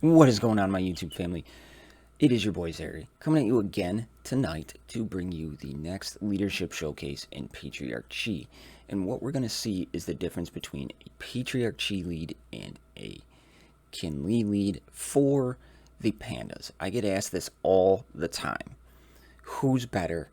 What is going on, my YouTube family? It is your boy Zary, coming at you again tonight to bring you the next leadership showcase in Patriarch. And what we're going to see is the difference between a Patriarch lead and a Kinley lead for the pandas. I get asked this all the time. Who's better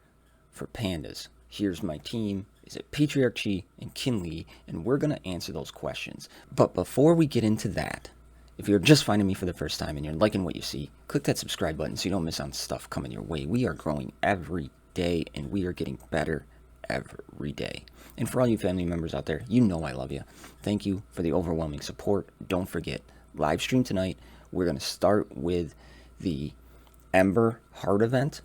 for pandas? Here's my team. Is it Patriarch and Kinley? And we're going to answer those questions. But before we get into that, if you're just finding me for the first time and you're liking what you see, click that subscribe button so you don't miss on stuff coming your way. We are growing every day and we are getting better every day. And for all you family members out there, you know I love you. Thank you for the overwhelming support. Don't forget, live stream tonight. We're going to start with the Ember Heart event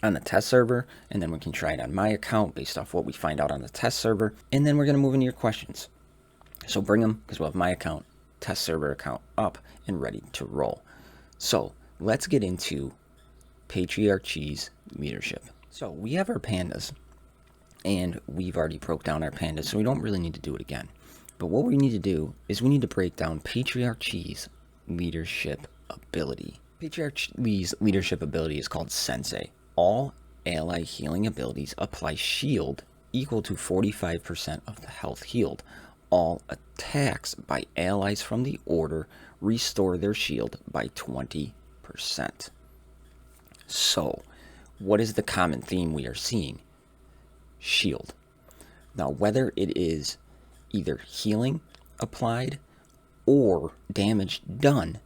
on the test server, and then we can try it on my account based off what we find out on the test server. And then we're going to move into your questions. So bring them, because we'll have my account, test server account up and ready to roll. So let's get into Patriarch's leadership. So we have our pandas, and we've already broke down our pandas, so we don't really need to do it again. But what we need to do is we need to break down Patriarch's leadership ability. Patriarch's leadership ability is called Sensei. All ally healing abilities apply shield equal to 45% of the health healed. All attacks by allies from the order restore their shield by 20%. So, what is the common theme we are seeing? Shield. Now, whether it is either healing applied or damage done,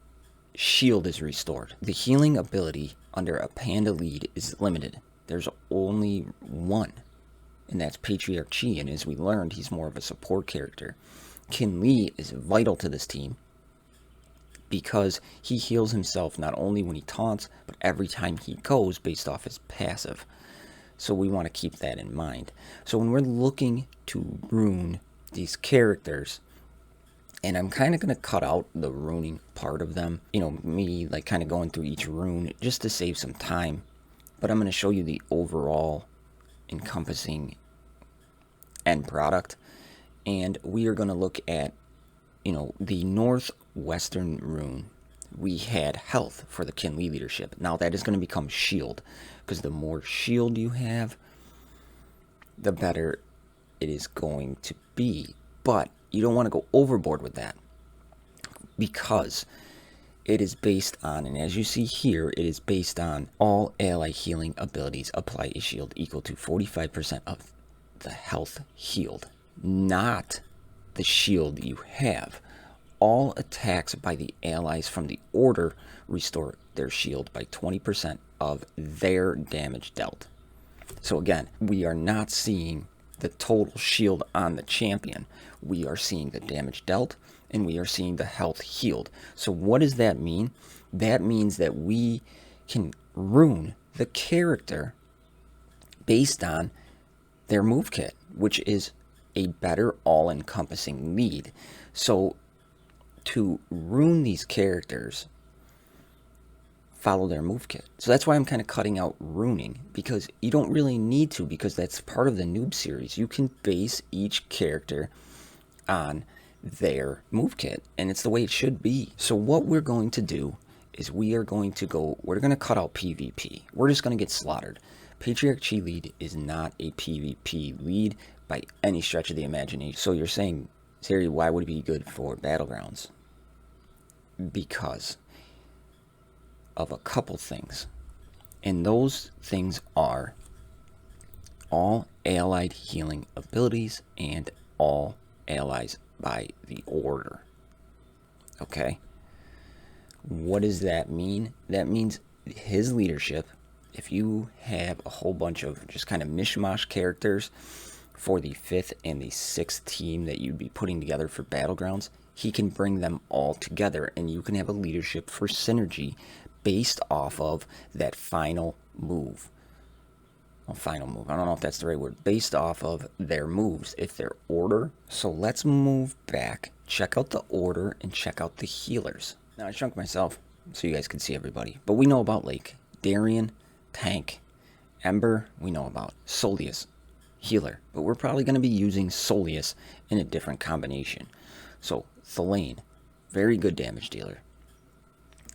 shield is restored. The healing ability under a panda lead is limited. There's only one, and that's Patriarch, and as we learned, he's more of a support character. Kinley is vital to this team because he heals himself not only when he taunts, but every time he goes based off his passive. So we want to keep that in mind. So when we're looking to rune these characters, and I'm kind of going to cut out the runing part of them, me like kind of going through each rune just to save some time, but I'm going to show you the overall encompassing end product. And we are going to look at the northwestern rune. We had health for the Kinley leadership. Now that is going to become shield, because the more shield you have, the better it is going to be. But you don't want to go overboard with that, because it is based on, and as you see here, it is based on all ally healing abilities apply a shield equal to 45% of the health healed, not the shield you have. All attacks by the allies from the order restore their shield by 20% of their damage dealt. So again, we are not seeing the total shield on the champion. We are seeing the damage dealt, and we are seeing the health healed. So what does that mean? That means that we can rune the character based on their move kit, which is a better all-encompassing lead. So to rune these characters, follow their move kit. So that's why I'm kind of cutting out runing, because you don't really need to, because that's part of the noob series. You can base each character on their move kit, and it's the way it should be. So what we're going to do is we're going to cut out PvP. We're just going to get slaughtered. Patriarch lead is not a PvP lead by any stretch of the imagination. So you're saying, Zary, why would it be good for Battlegrounds? Because of a couple things. And those things are all allied healing abilities and all allies by the order. Okay? What does that mean? That means his leadership, if you have a whole bunch of just kind of mishmash characters for the 5th and the 6th team that you'd be putting together for Battlegrounds, he can bring them all together, and you can have a leadership for synergy based off of that final move. Well, final move, I don't know if that's the right word. Based off of their moves, if they're order. So let's move back, check out the order, and check out the healers. Now, I shrunk myself so you guys can see everybody. But we know about Lake, Darien, tank, Ember, we know about. Soleus, healer. But we're probably going to be using Soleus in a different combination. So, Thalane, very good damage dealer.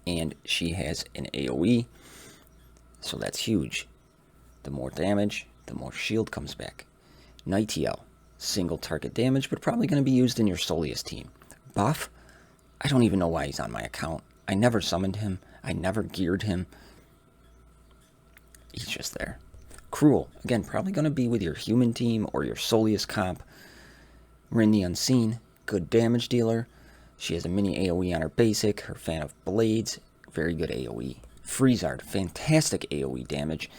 and she has an AoE, so that's huge. The more damage, the more shield comes back. Nightiel, single target damage, but probably going to be used in your Solius team. Buff, I don't even know why he's on my account. I never summoned him. I never geared him. He's just there. Cruel, again, probably going to be with your human team or your Solius comp. Rin the Unseen, good damage dealer. She has a mini AoE on her basic, her fan of blades, very good AoE. Freezard, fantastic AoE damage.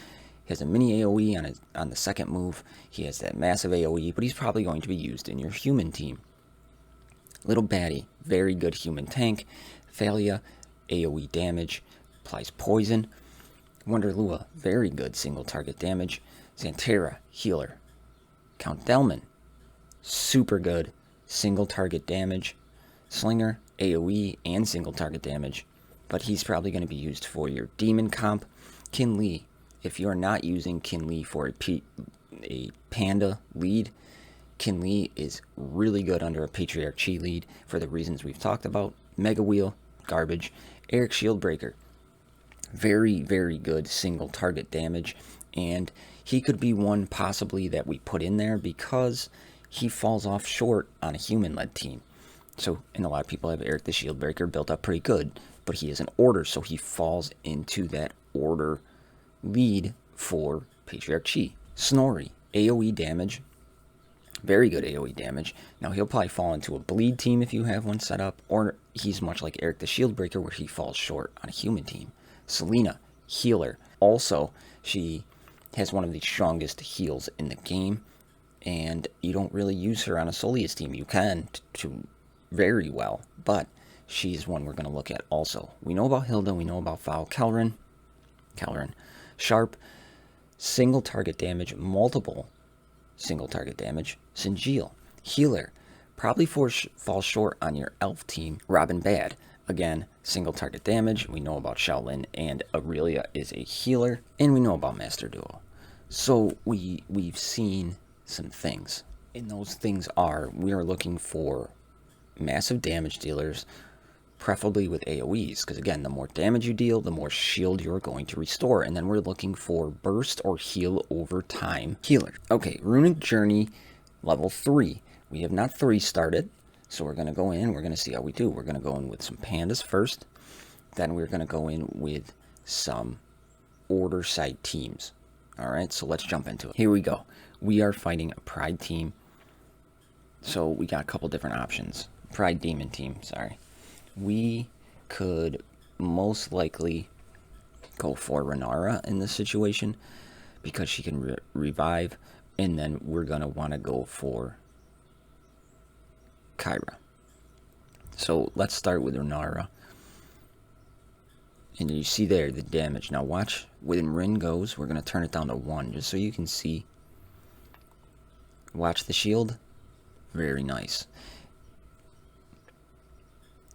He has a mini AoE on the second move. He has that massive AoE, but he's probably going to be used in your human team. Little Baddie, very good human tank. Thalia, AoE damage, applies poison. Wonderlua, very good single target damage. Xantera, healer. Count Delman, super good single target damage. Slinger, AoE and single target damage, but he's probably going to be used for your demon comp. Kinli, if you are not using Kinli for a panda lead, Kinli is really good under a Patriarch Chi lead for the reasons we've talked about. Mega Wheel, garbage. Eric Shieldbreaker, very, very good single target damage, and he could be one possibly that we put in there because he falls off short on a human-led team. So, and a lot of people have Eric the Shieldbreaker built up pretty good, but he is an order, so he falls into that order lead for Patriarch Chi. Snorri, AoE damage, very good AoE damage. Now, he'll probably fall into a bleed team if you have one set up, or he's much like Eric the Shieldbreaker where he falls short on a human team. Selena, healer. Also, she has one of the strongest heals in the game, and you don't really use her on a Solius team. You can to very well, but she's one we're going to look at also. We know about Hilda, we know about Foul. Kelrin, Sharp, single target damage, multiple single target damage. Sinjil, healer, probably falls short on your elf team. Robin Bad, again, single target damage. We know about Shaolin, and Aurelia is a healer, and we know about Master Duo. So we've seen some things, and those things are, we are looking for massive damage dealers, preferably with AoEs, because again, the more damage you deal, the more shield you're going to restore. And then we're looking for burst or heal over time healer. Okay, Runic Journey level 3. We have not 3 started, so we're going to go in, we're going to see how we do. We're going to go in with some pandas first, then we're going to go in with some order side teams. Alright, so let's jump into it. Here we go. We are fighting a Pride team, so we got a couple different options. Pride Demon team, sorry. We could most likely go for Renara in this situation because she can revive, and then we're going to want to go for Kyra. So let's start with Renara. And you see there the damage. Now watch, when Rin goes, we're going to turn it down to 1 just so you can see. Watch the shield. Very nice.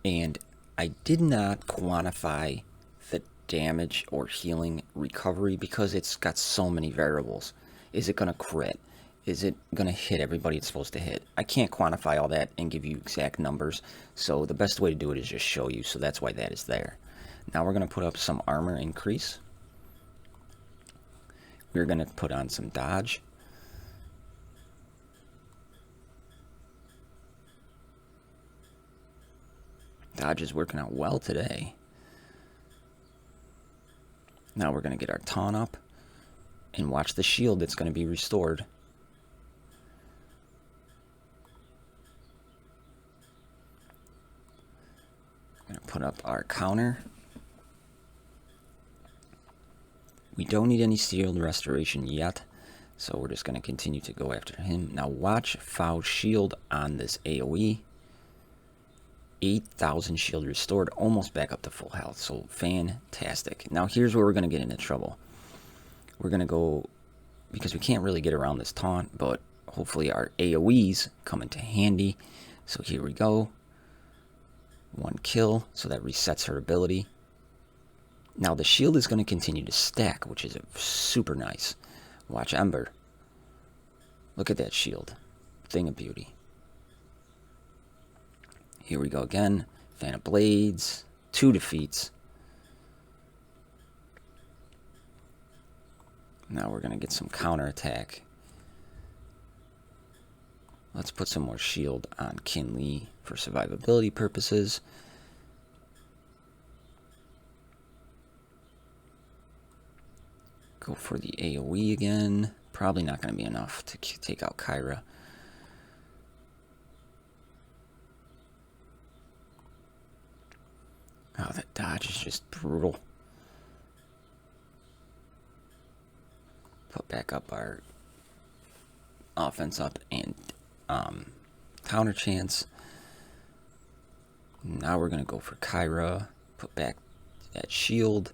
And I did not quantify the damage or healing recovery because it's got so many variables. Is it going to crit? Is it going to hit everybody it's supposed to hit? I can't quantify all that and give you exact numbers, so the best way to do it is just show you, so that's why that is there. Now we're going to put up some armor increase. We're going to put on some dodge. Dodge is working out well today. Now we're going to get our taunt up and watch the shield that's going to be restored. I'm going to put up our counter. We don't need any shield restoration yet, so we're just going to continue to go after him. Now watch Foul shield on this AoE. 8,000 shield restored, almost back up to full health, so fantastic. Now here's where we're going to get into trouble. We're going to go, because we can't really get around this taunt, but hopefully our AoEs come into handy. So here we go. 1 kill, so that resets her ability. Now the shield is going to continue to stack, which is super nice. Watch Ember. Look at that shield. Thing of beauty. Here we go again. Fan of Blades. 2 defeats. Now we're going to get some counterattack. Let's put some more shield on Kinley for survivability purposes. Go for the AoE again. Probably not going to be enough to take out Kyra. Oh, that dodge is just brutal. Put back up our offense up and counter chance. Now we're going to go for Kyra. Put back that shield.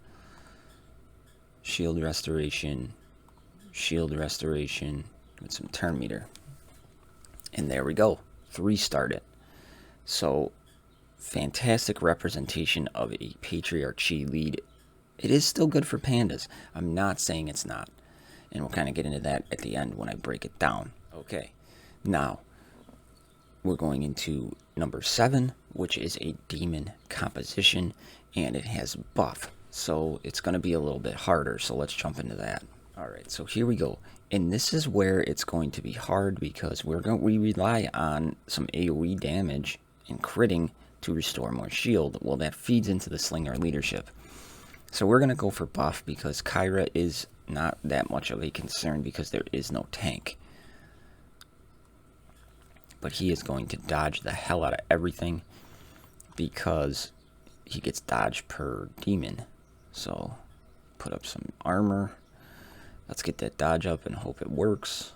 Shield restoration. Shield restoration. With some turn meter. And there we go. 3-starred it. So, fantastic representation of a Patriarchy lead. It is still good for pandas. I'm not saying it's not. And we'll kind of get into that at the end when I break it down. Okay. Now, we're going into number 7, which is a demon composition, and it has buff. So it's going to be a little bit harder, so let's jump into that. Alright, so here we go. And this is where it's going to be hard because we rely on some AoE damage and critting to restore more shield. Well, that feeds into the Slinger leadership. So we're going to go for buff because Kyra is not that much of a concern because there is no tank. But he is going to dodge the hell out of everything because he gets dodge per demon. So put up some armor. Let's get that dodge up and hope it works.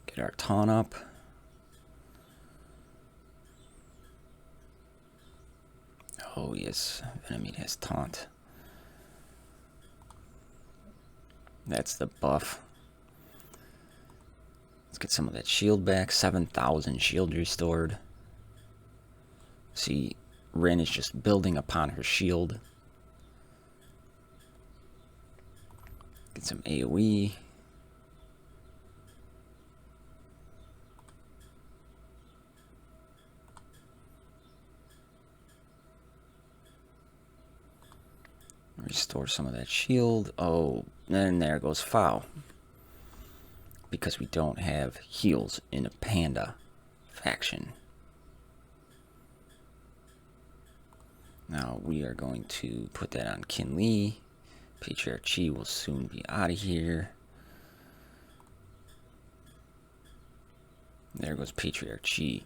Get our taunt up. Oh yes, enemy has taunt. That's the buff. Let's get some of that shield back. 7,000 shield restored. See, Rin is just building upon her shield. Get some AoE. Restore some of that shield. Oh, and there goes foul. Because we don't have heals in a panda faction. Now we are going to put that on Kinley. Patriarchy will soon be out of here. There goes Patriarchy.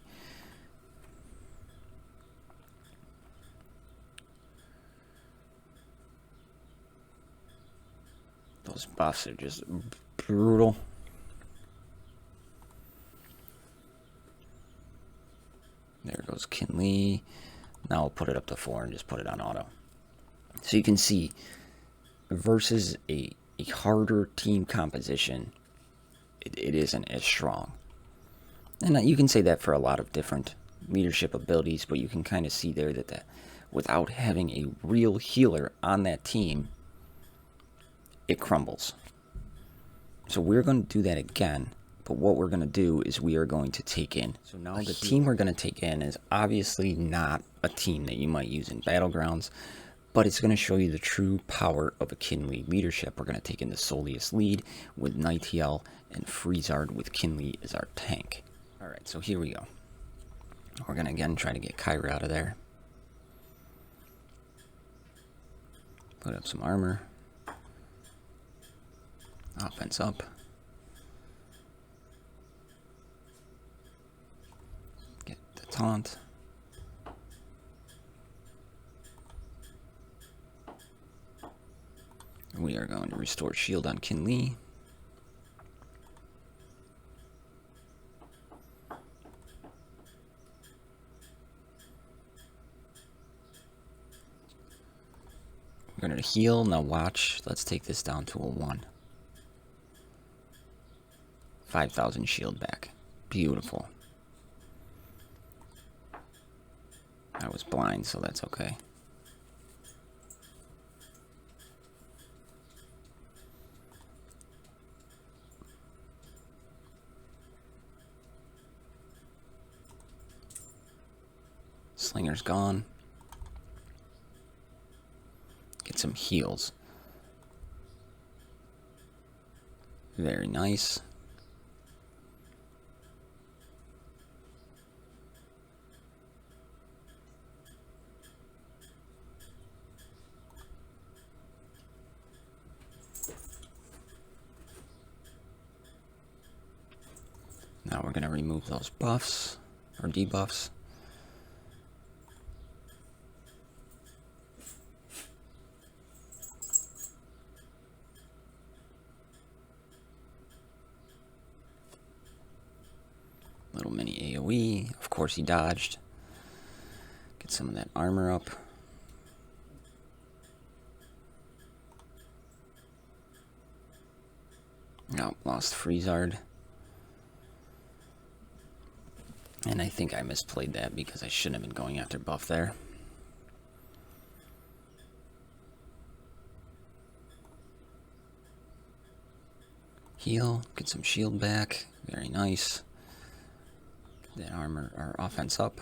Those buffs are just brutal. There goes Kinley. Now we'll put it up to 4 and just put it on auto. So you can see, versus a harder team composition, it isn't as strong. And you can say that for a lot of different leadership abilities, but you can kind of see there that without having a real healer on that team, it crumbles. So we're going to do that again, but what we're going to do is we are going to take in. So now the team we're going to take in is obviously not a team that you might use in Battlegrounds, but it's going to show you the true power of a Kinley leadership. We're going to take in the Solius lead with Nightiel and Freezard with Kinley as our tank. Alright, so here we go. We're going to again try to get Kyra out of there. Put up some armor. Offense up. Get the taunt. We are going to restore shield on Kinley. We're going to heal. Now watch. Let's take this down to a 1. 5,000 shield back. Beautiful. I was blind, so that's okay. Slinger's gone. Get some heals. Very nice. Now we're going to remove those buffs, or debuffs. Little mini AoE. Of course he dodged. Get some of that armor up. No, lost Freezard. And I think I misplayed that because I shouldn't have been going after buff there. Heal, get some shield back. Very nice. Get that armor, or offense up.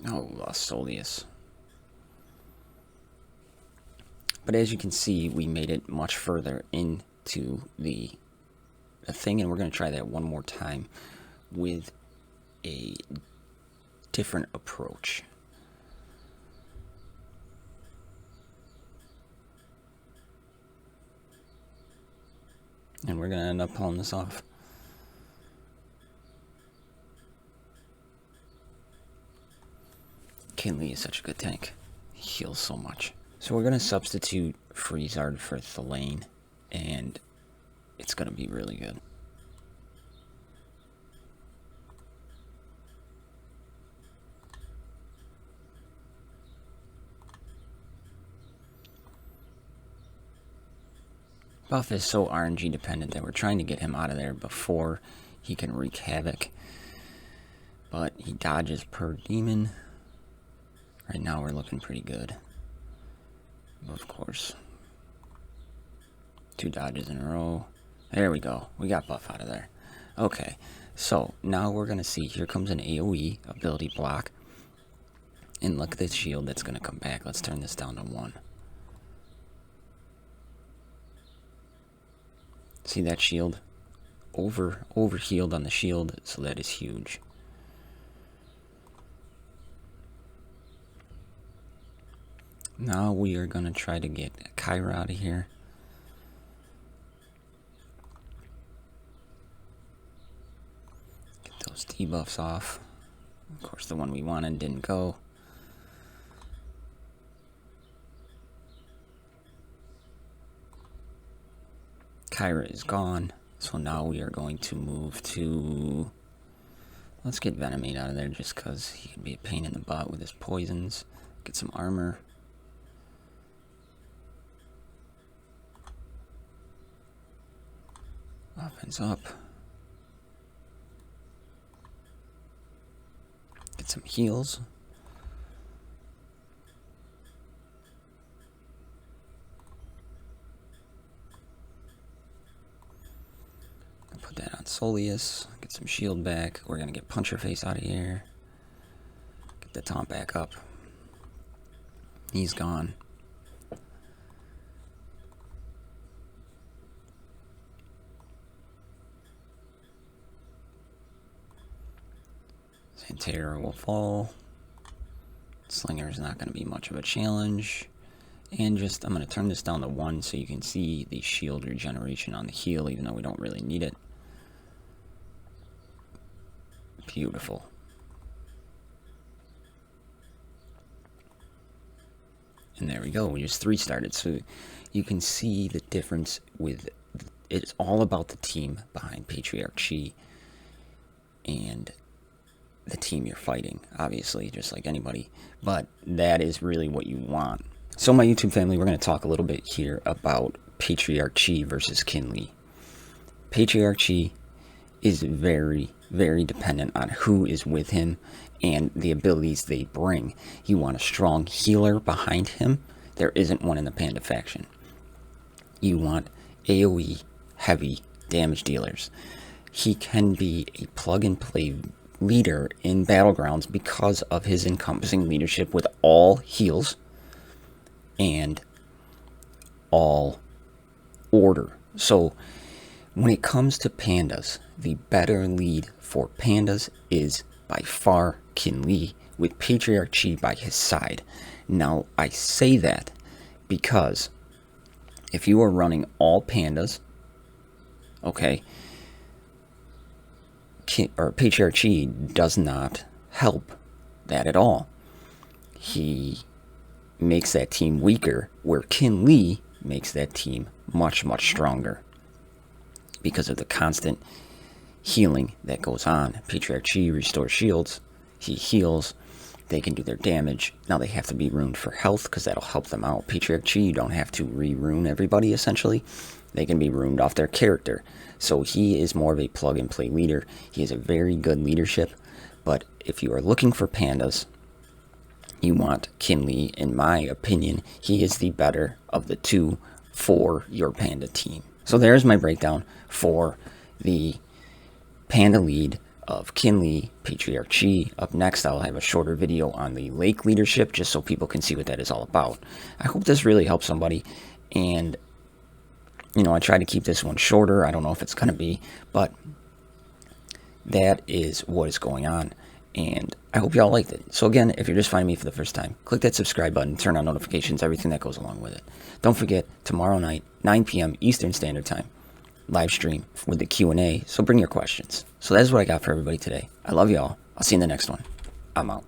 Oh, lost Solius. But as you can see, we made it much further into the thing, and we're going to try that one more time with a different approach. And we're going to end up pulling this off. Kinley is such a good tank. He heals so much. So we're going to substitute Freezard for Thelaine, and it's going to be really good. Buff is so RNG dependent that we're trying to get him out of there before he can wreak havoc. But he dodges per demon. Right now we're looking pretty good. Of course. 2 dodges in a row. There we go. We got buff out of there. Okay. So now we're going to see. Here comes an AoE ability block. And look at this shield that's going to come back. Let's turn this down to 1. See that shield? Over healed on the shield. So that is huge. Now we are going to try to get Kyra out of here. Get those debuffs off. Of course, the one we wanted didn't go. Kyra is gone. So now we are going to move to... Let's get Venomade out of there just because he can be a pain in the butt with his poisons. Get some armor. Offense up. Get some heals. Put that on Solius. Get some shield back. We're gonna get Puncher Face out of here. Get the taunt back up. He's gone. Santerra will fall. Slinger is not going to be much of a challenge. And just, I'm going to turn this down to 1 so you can see the shield regeneration on the heal, even though we don't really need it. Beautiful. And there we go, we just 3-started. So you can see the difference with, it's all about the team behind Patriarch. She and the team you're fighting, obviously, just like anybody. But that is really what you want. So my YouTube family, we're going to talk a little bit here about Patriarchy versus Kinley. Patriarchy is very, very dependent on who is with him and the abilities they bring. You want a strong healer behind him. There isn't one in the Panda faction. You want AoE heavy damage dealers. He can be a plug-and-play leader in Battlegrounds because of his encompassing leadership with all heals and all order. So when it comes to pandas, the better lead for pandas is by far Kinley, with Patriarchy by his side. Now, I say that because if you are running all pandas, okay, Patriarchy does not help that at all. He makes that team weaker, where Kinley makes that team much, much stronger because of the constant healing that goes on. Patriarchy restores shields. He heals. They can do their damage. Now they have to be runed for health because that'll help them out. Patriarchy, you don't have to re-rune everybody, essentially. They can be runed off their character. So he is more of a plug-and-play leader. He has a very good leadership. But if you are looking for pandas, you want Kinley. In my opinion, he is the better of the two for your panda team. So there's my breakdown for the panda lead of Kinley, Patriarchy. Up next, I'll have a shorter video on the lake leadership, just so people can see what that is all about. I hope this really helps somebody, and you know, I try to keep this one shorter. I don't know if it's going to be, but that is what is going on, and I hope y'all liked it. So again, if you're just finding me for the first time, click that subscribe button, turn on notifications, everything that goes along with it. Don't forget, tomorrow night, 9 p.m. Eastern Standard Time, live stream with the Q&A, so bring your questions. So that's what I got for everybody today. I love y'all. I'll see you in the next one. I'm out.